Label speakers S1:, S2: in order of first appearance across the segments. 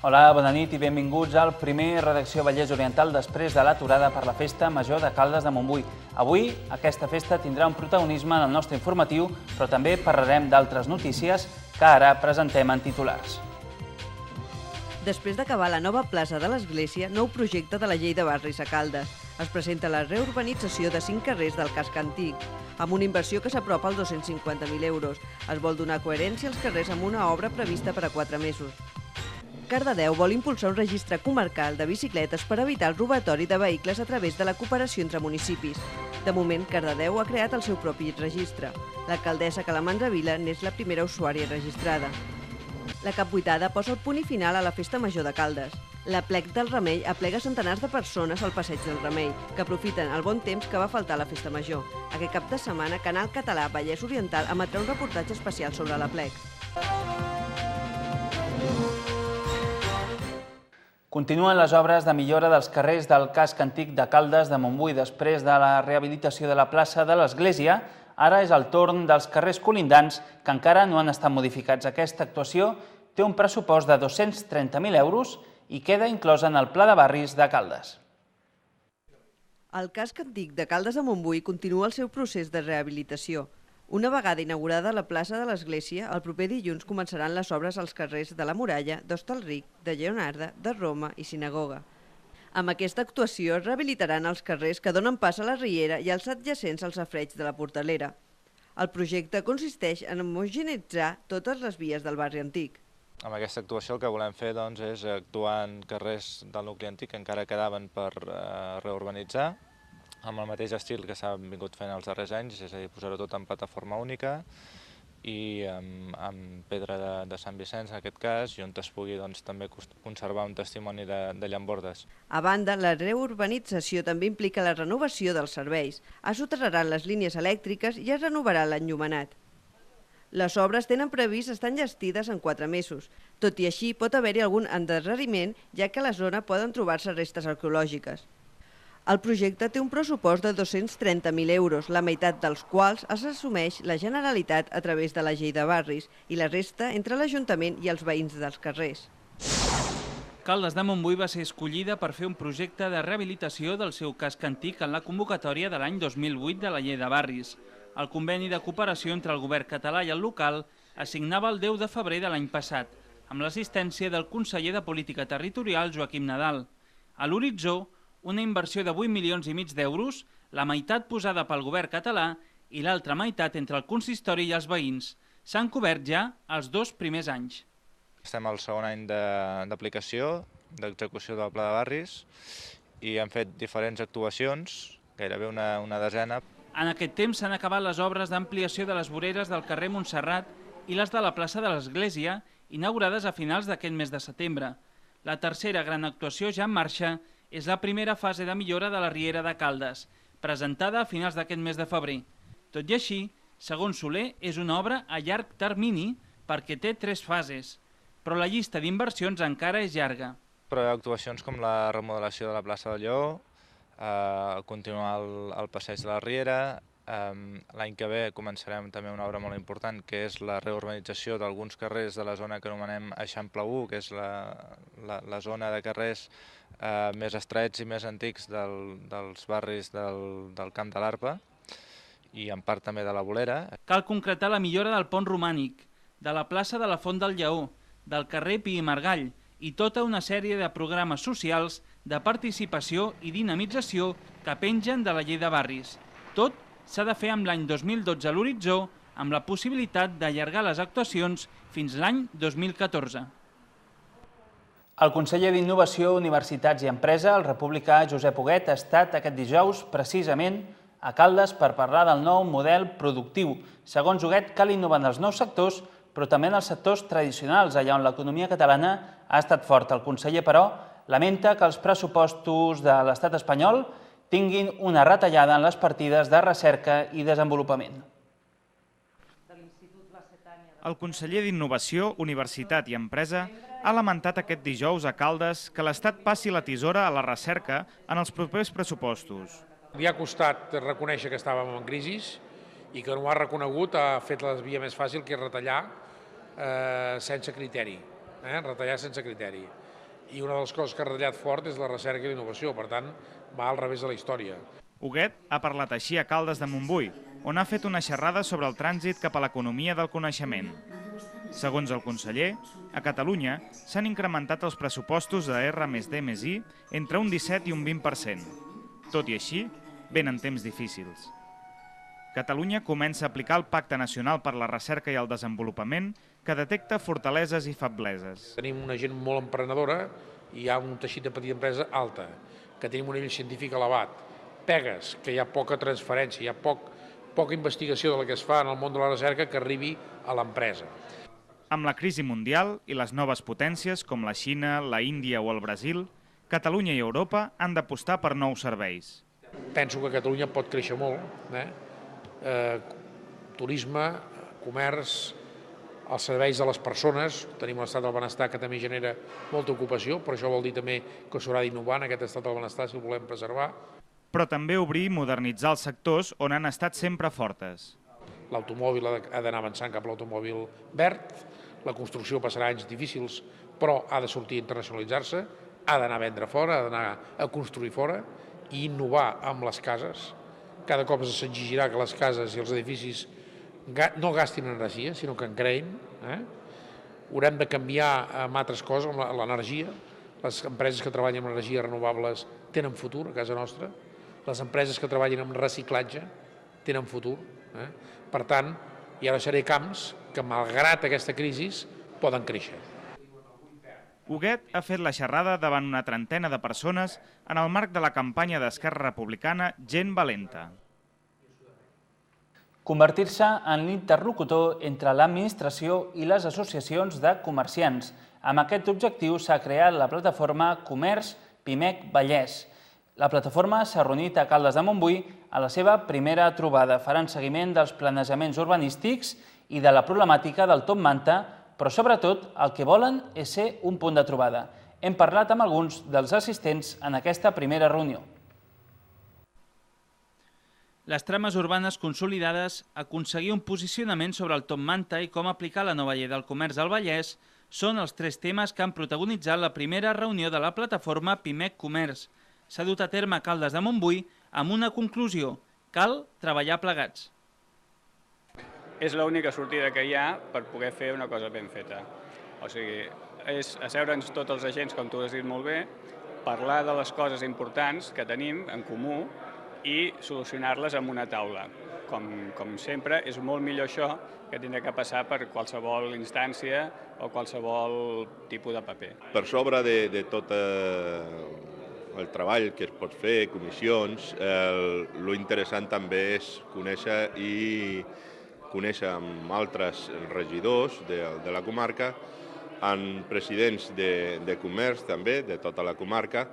S1: Hola, bona nit i benvinguts al primer Redacció Vallès Oriental després de l'aturada per la Festa Major de Caldes de Montbui. Avui aquesta festa tindrà un protagonisme en el nostre informatiu, però també parlarem d'altres notícies que ara presentem en titulars.
S2: Després d'acabar la nova plaça de l'Església, nou projecte de la Llei de Barris a Caldes. Es presenta la reurbanització de 5 carrers del casc antic, amb una inversió que s'apropa als 250.000 euros. Es vol donar coherència als carrers amb una obra prevista per a 4 mesos. Cardedeu vol impulsar un registre comarcal de bicicletes per evitar el robatori de vehicles a través de la cooperació entre municipis. De moment, Cardedeu ha creat el seu propi registre. L'alcaldessa Calamandra Vila n'és la primera usuària registrada. La capbuitada posa el punt i final a la Festa Major de Caldes. L'Aplec del Remei aplega centenars de persones al Passeig del Remei, que aprofiten el bon temps que va faltar a la Festa Major. Aquest cap de setmana, Canal Català Vallès Oriental emetrà un reportatge especial sobre l'Aplec.
S1: Continuen les obres de millora dels carrers del casc antic de Caldes de Montbui. Després de la rehabilitació de la plaça de l'Església, ara és el torn dels carrers colindants que encara no han estat modificats. Aquesta actuació té un pressupost de 230.000 euros i queda inclosa en el Pla de Barris de Caldes.
S2: El casc antic de Caldes de Montbui continua el seu procés de rehabilitació. Una vegada inaugurada la plaça de l'Església, el proper dilluns començaran les obres als carrers de la Muralla, d'Hostalric, de Lleonarda, de Roma i Sinagoga. Amb aquesta actuació es rehabilitaran els carrers que donen pas a la Riera i els adjacents al safareig de la Portalera. El projecte consisteix en homogeneïtzar totes les vies del barri antic.
S3: Amb aquesta actuació el que volem fer és actuar en carrers del nucli antic que encara quedaven per reurbanitzar, amb el mateix estil que s'ha vingut fent els darrers anys, és a dir, posar-ho tot en plataforma única i amb pedra de Sant Vicenç, en aquest cas, i on es pugui també conservar un testimoni de llambordes.
S2: A banda, la reurbanització també implica la renovació dels serveis. Es soterraran les línies elèctriques i es renovarà l'enllumenat. Les obres tenen previst estar enllestides en 4 mesos. Tot i així, pot haver-hi algun endarreriment, ja que a la zona poden trobar-se restes arqueològiques. El projecte té un pressupost de 230.000 euros, la meitat dels quals assumeix la Generalitat a través de la Llei de Barris i la resta entre l'Ajuntament i els veïns dels carrers.
S1: Caldes de Montbui va ser escollida per fer un projecte de rehabilitació del seu casc antic en la convocatòria de l'any 2008 de la Llei de Barris. El conveni de cooperació entre el govern català i el local es signava el 10 de febrer de l'any passat, amb l'assistència del conseller de Política Territorial Joaquim Nadal. A l'horitzó, una inversió de 8,5 milions d'euros, la meitat posada pel govern català i l'altra meitat entre el consistori i els veïns. S'han cobert ja els 2 primers anys.
S3: Estem al segon any d'aplicació, d'execució del Pla de Barris, i hem fet diferents actuacions, gairebé una desena.
S1: En aquest temps s'han acabat les obres d'ampliació de les voreres del carrer Montserrat i les de la plaça de l'Església, inaugurades a finals d'aquest mes de setembre. La tercera gran actuació ja en marxa és la primera fase de millora de la Riera de Caldes, presentada a finals d'aquest mes de febrer. Tot i així, segons Soler, és una obra a llarg termini perquè té 3 fases, però la llista d'inversions encara és llarga.
S3: Però hi ha actuacions com la remodelació de la plaça del Lleó, continuar el passeig de la Riera. L'any que ve començarem també una obra molt important, que és la reurbanització d'alguns carrers de la zona que anomenem Eixample 1, que és la zona de carrers més estrets i més antics dels barris del Camp de l'Arpa i en part també de la Bolera.
S1: Cal concretar la millora del pont romànic, de la plaça de la Font del Lleó, del carrer Pi i Margall i tota una sèrie de programes socials de participació i dinamització que pengen de la Llei de Barris. Tot s'ha de fer amb l'any 2012 a l'horitzó, amb la possibilitat d'allargar les actuacions fins l'any 2014. El conseller d'Innovació, Universitats i Empresa, el republicà Josep Huguet, ha estat aquest dijous precisament a Caldes per parlar del nou model productiu. Segons Huguet, cal innovar en els nous sectors, però també en els sectors tradicionals, allà on l'economia catalana ha estat forta. El conseller, però, lamenta que els pressupostos de l'estat espanyol tinguin una retallada en les partides de recerca i desenvolupament.
S4: El conseller d'Innovació, Universitat i Empresa ha lamentat aquest dijous a Caldes que l'Estat passi la tisora a la recerca en els propers pressupostos.
S5: Li ha costat reconèixer que estàvem en crisi i que no ho ha reconegut, ha fet la via més fàcil, que és retallar sense criteri. Retallar sense criteri. i una de les coses que ha ratllat fort és la recerca i la innovació, per tant, va al revés de la història.
S4: Huguet ha parlat així a Caldes de Montbui, on ha fet una xerrada sobre el trànsit cap a l'economia del coneixement. Segons el conseller, a Catalunya s'han incrementat els pressupostos de R+D+I entre un 17 i un 20%. Tot i així, venen temps difícils. Catalunya comença a aplicar el Pacte Nacional per la Recerca i el Desenvolupament, que detecta fortaleses i febleses.
S5: Tenim una gent molt emprenedora i hi ha un teixit de petita empresa alta, que tenim un nivell científic elevat, pegues, que hi ha poca transferència, hi ha poca investigació de la que es fa en el món de la recerca que arribi a l'empresa.
S4: Amb la crisi mundial i les noves potències com la Xina, la Índia o el Brasil, Catalunya i Europa han d'apostar per nous serveis.
S5: Penso que Catalunya pot créixer molt. Turisme, comerç, els serveis de les persones, tenim l'estat del benestar que també genera molta ocupació, però això vol dir també que s'haurà d'innovar en aquest estat del benestar si el volem preservar.
S4: Però també obrir i modernitzar els sectors on han estat sempre fortes.
S5: L'automòbil ha d'anar avançant cap a l'automòbil verd, la construcció passarà anys difícils, però ha de sortir a internacionalitzar-se, ha d'anar a vendre fora, ha d'anar a construir fora i innovar amb les cases. Cada cop s'exigirà que les cases i els edificis no gastin energia, sinó que en creïn. Haurem de canviar amb altres coses, amb l'energia. Les empreses que treballen amb energies renovables tenen futur a casa nostra. Les empreses que treballen amb reciclatge tenen futur. Per tant, hi ha una sèrie de camps que, malgrat aquesta crisi, poden créixer.
S4: Huguet ha fet la xerrada davant una trentena de persones en el marc de la campanya d'Esquerra Republicana Gent Valenta.
S1: Convertir-se en l'interlocutor entre l'administració i les associacions de comerciants. Amb aquest objectiu s'ha creat la plataforma Comerç Pimec Vallès. La plataforma s'ha reunit a Caldes de Montbui a la seva primera trobada. Faran seguiment dels planejaments urbanístics i de la problemàtica del top manta, però sobretot el que volen és ser un punt de trobada. Hem parlat amb alguns dels assistents en aquesta primera reunió. Les trames urbanes consolidades, aconseguir un posicionament sobre el top manta i com aplicar la nova llei del comerç al Vallès són els tres temes que han protagonitzat la primera reunió de la plataforma Pimec Comerç. S'ha dut a terme a Caldes de Montbui amb una conclusió: cal treballar plegats.
S6: És l'única sortida que hi ha per poder fer una cosa ben feta. O sigui, és asseure'ns tots els agents, com tu has dit molt bé, parlar de les coses importants que tenim en comú i solucionar-les en una taula. Com sempre, és molt millor això que tindre que passar per qualsevol instància o qualsevol tipus de paper. Per sobre de tot el treball que es pot fer, comissions, lo interessant també és conèixer amb altres regidors de la comarca, amb presidents de comerç també, de tota la comarca,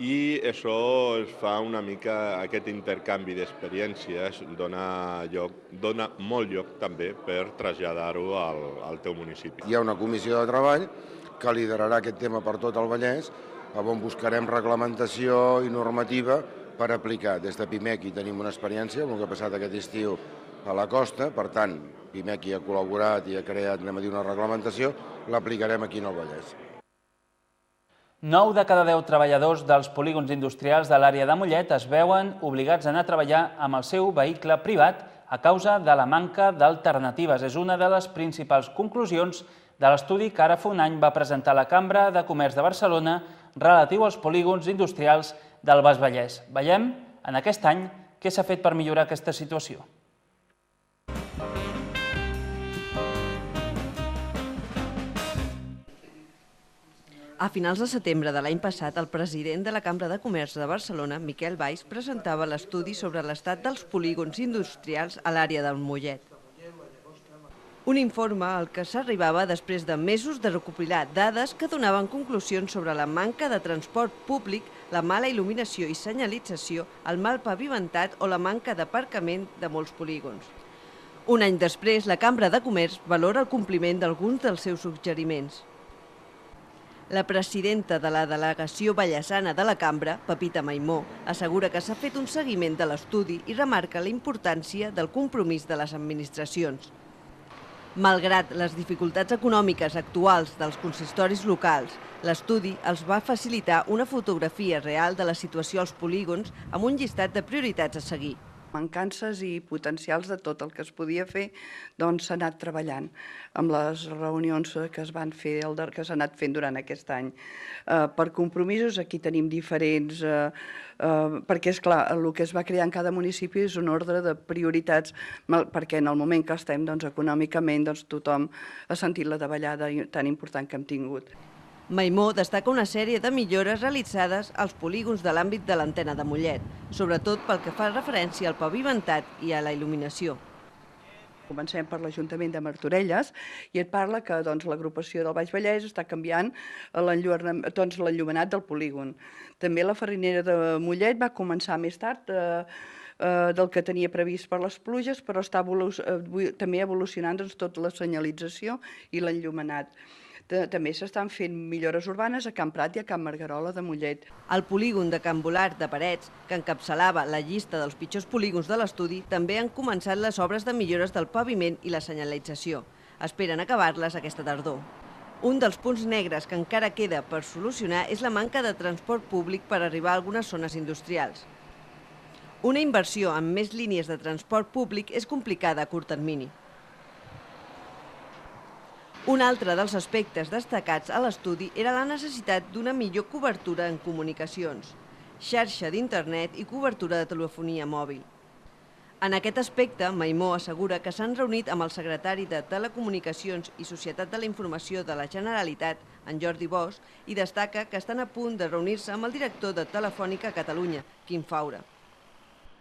S6: i això es fa una mica, aquest intercanvi d'experiències dona molt lloc també per traslladar-ho al teu municipi.
S7: Hi ha una comissió de treball que liderarà aquest tema per tot el Vallès, on buscarem reglamentació i normativa per aplicar. Des de Pimec hi tenim una experiència, el que ha passat aquest estiu a la costa, per tant, Pimec hi ha col·laborat i ha creat, una reglamentació, l'aplicarem aquí en el Vallès.
S1: 9 de cada 10 treballadors dels polígons industrials de l'àrea de Mollet es veuen obligats a anar a treballar amb el seu vehicle privat a causa de la manca d'alternatives. És una de les principals conclusions de l'estudi que ara fa un any va presentar la Cambra de Comerç de Barcelona relatiu als polígons industrials del Baix Vallès. Veiem, en aquest any, què s'ha fet per millorar aquesta situació.
S2: A finals de setembre de l'any passat, el president de la Cambra de Comerç de Barcelona, Miquel Valls, presentava l'estudi sobre l'estat dels polígons industrials a l'àrea del Mollet. Un informe al que s'arribava després de mesos de recopilar dades que donaven conclusions sobre la manca de transport públic, la mala il·luminació i senyalització, el mal pavimentat o la manca d'aparcament de molts polígons. Un any després, la Cambra de Comerç valora el compliment d'alguns dels seus suggeriments. La presidenta de la delegació vallesana de la Cambra, Pepita Maimó, assegura que s'ha fet un seguiment de l'estudi i remarca la importància del compromís de les administracions. Malgrat les dificultats econòmiques actuals dels consistoris locals, l'estudi els va facilitar una fotografia real de la situació als polígons amb un llistat de prioritats a seguir.
S8: Mancances i potencials de tot el que es podia fer, doncs s'ha anat treballant amb les reunions que es van fer, que s'ha anat fent durant aquest any. Per compromisos aquí tenim diferents, perquè és clar, el que es va crear en cada municipi és un ordre de prioritats, perquè en el moment que estem econòmicament tothom ha sentit la davallada tan important que hem tingut.
S2: Maimó destaca una sèrie de millores realitzades als polígons de l'àmbit de l'antena de Mollet, sobretot pel que fa referència al pavimentat i a la il·luminació.
S8: Comencem per l'Ajuntament de Martorelles i et parla que l'agrupació del Baix Vallès està canviant l'enllumenat del polígon. També la farinera de Mollet va començar més tard del que tenia previst per les pluges, però està també evolucionant tota la senyalització i l'enllumenat. També s'estan fent millores urbanes a Can Prat i a Can Margarola de Mollet.
S2: El polígon de Can Volart de Parets, que encapçalava la llista dels pitjors polígons de l'estudi, també han començat les obres de millores del paviment i la senyalització. Esperen acabar-les aquesta tardor. Un dels punts negres que encara queda per solucionar és la manca de transport públic per arribar a algunes zones industrials. Una inversió amb més línies de transport públic és complicada a curt termini. Un altre dels aspectes destacats a l'estudi era la necessitat d'una millor cobertura en comunicacions, xarxa d'internet i cobertura de telefonia mòbil. En aquest aspecte, Maimó assegura que s'han reunit amb el secretari de Telecomunicacions i Societat de la Informació de la Generalitat, en Jordi Bosch, i destaca que estan a punt de reunir-se amb el director de Telefònica Catalunya, Quim Faura.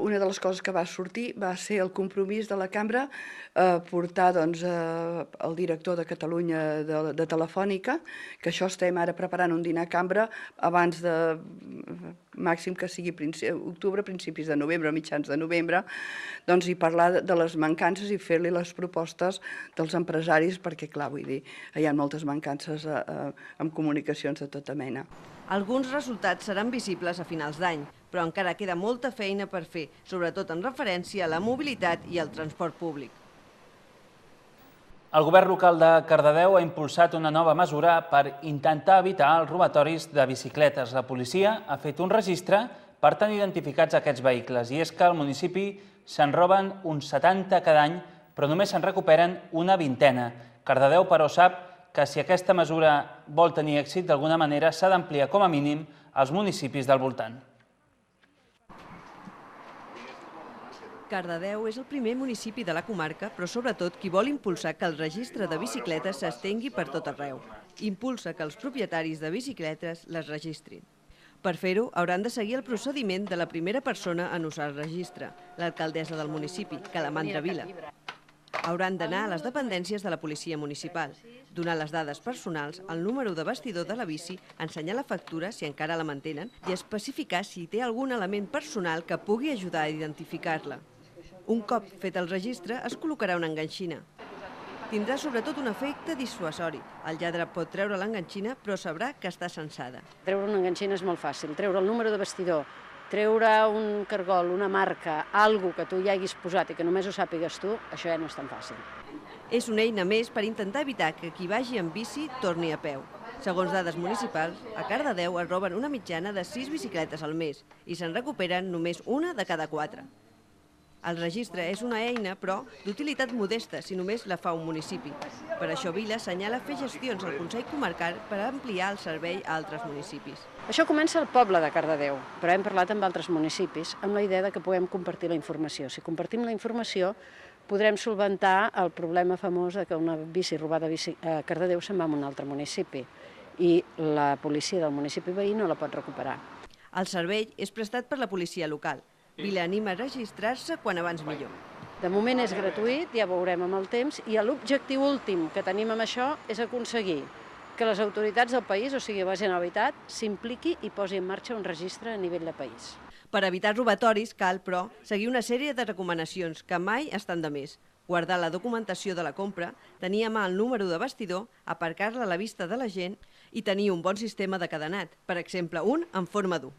S8: Una de les coses que va sortir va ser el compromís de la cambra portar el director de Catalunya de Telefònica, que això estem ara preparant un dinar a cambra abans de màxim que sigui octubre, principis de novembre, mitjans de novembre, i parlar de les mancances i fer-li les propostes dels empresaris, perquè clar, vull dir, hi ha moltes mancances amb comunicacions de tota mena.
S2: Alguns resultats seran visibles a finals d'any, però encara queda molta feina per fer, sobretot en referència a la mobilitat i al transport públic.
S1: El govern local de Cardedeu ha impulsat una nova mesura per intentar evitar els robatoris de bicicletes. La policia ha fet un registre per tenir identificats aquests vehicles, i és que al municipi se'n roben uns 70 cada any, però només se'n recuperen una vintena. Cardedeu, però, sap que si aquesta mesura vol tenir èxit, d'alguna manera s'ha d'ampliar com a mínim als municipis del voltant.
S2: Cardedeu és el primer municipi de la comarca, però sobretot qui vol impulsar que el registre de bicicletes s'estengui per tot arreu. Impulsa que els propietaris de bicicletes les registrin. Per fer-ho, hauran de seguir el procediment de la primera persona en usar el registre, l'alcaldessa del municipi, Calamandra Vila. Hauran d'anar a les dependències de la policia municipal, donar les dades personals, el número de bastidor de la bici, ensenyar la factura, si encara la mantenen, i especificar si té algun element personal que pugui ajudar a identificar-la. Un cop fet el registre, es col·locarà una enganxina. Tindrà sobretot un efecte dissuasori. El lladre pot treure l'enganxina, però sabrà que està censada.
S9: Treure una enganxina és molt fàcil. Treure el número de bastidor, treure un cargol, una marca, alguna que tu ja haguis posat i que només ho sàpigues tu, això ja no és tan fàcil.
S2: És una eina més per intentar evitar que qui vagi amb bici torni a peu. Segons dades municipals, a Cardedeu es roben una mitjana de 6 bicicletes al mes i se'n recuperen només una de cada 4. El registre és una eina, però, d'utilitat modesta si només la fa un municipi. Per això Vila assenyala fer gestions al Consell Comarcal per ampliar el servei a altres municipis.
S9: Això comença al poble de Cardedeu, però hem parlat amb altres municipis amb la idea que puguem compartir la informació. Si compartim la informació, podrem solventar el problema famós que una bici robada a Cardedeu se'n va a un altre municipi i la policia del municipi veí no la pot recuperar.
S2: El servei és prestat per la policia local. Vila anima a registrar-se quan abans millor.
S9: De moment és gratuït, ja veurem amb el temps, i l'objectiu últim que tenim amb això és aconseguir que les autoritats del país, o sigui la Generalitat, s'impliqui i posi en marxa un registre a nivell de país.
S2: Per evitar robatoris cal, però, seguir una sèrie de recomanacions que mai estan de més. Guardar la documentació de la compra, tenir a mà el número de bastidor, aparcar-la a la vista de la gent i tenir un bon sistema de cadenat, per exemple, un en forma d'U.